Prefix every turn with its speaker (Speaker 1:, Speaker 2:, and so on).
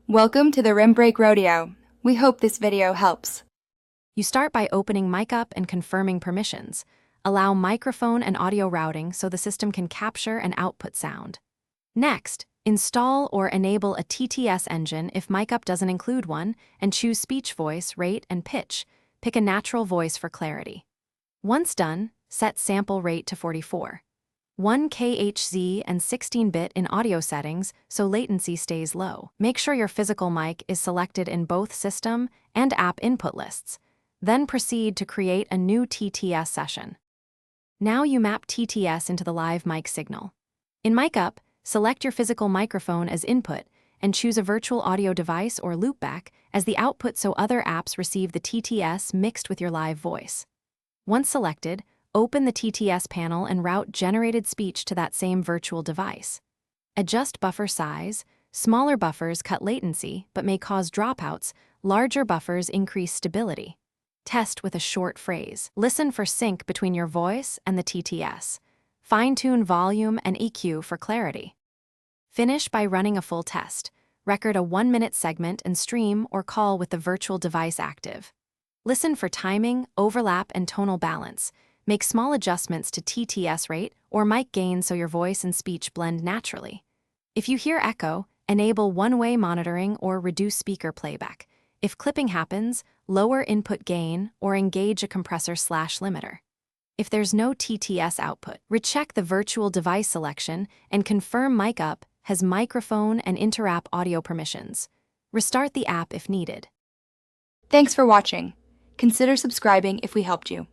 Speaker 1: Welcome to the Rim Break Rodeo. We hope this video helps.
Speaker 2: You start by opening Mic Up and confirming permissions. Allow microphone and audio routing so the system can capture and output sound. Next, install or enable a TTS engine if Mic Up doesn't include one, and choose speech voice, rate, and pitch. Pick a natural voice for clarity. Once done, set sample rate to 44. 1 kHz and 16-bit in audio settings so latency stays low. Make sure your physical mic is selected in both system and app input lists. Then proceed to create a new TTS session. Now you map TTS into the live mic signal. In Mic Up, select your physical microphone as input and choose a virtual audio device or loopback as the output so other apps receive the TTS mixed with your live voice. Once selected, open the TTS panel and route generated speech to that same virtual device. Adjust buffer size. Smaller buffers cut latency but may cause dropouts. Larger buffers increase stability. Test with a short phrase. Listen for sync between your voice and the TTS. Fine-tune volume and EQ for clarity. Finish by running a full test. Record a 1-minute segment and stream or call with the virtual device active. Listen for timing, overlap, and tonal balance. Make small adjustments to TTS rate or mic gain so your voice and speech blend naturally. If you hear echo, enable one-way monitoring or reduce speaker playback. If clipping happens, lower input gain or engage a compressor/limiter. If there's no TTS output, recheck the virtual device selection and confirm Mic Up has microphone and inter-app audio permissions. Restart the app if needed.
Speaker 1: Thanks for watching. Consider subscribing if we helped you.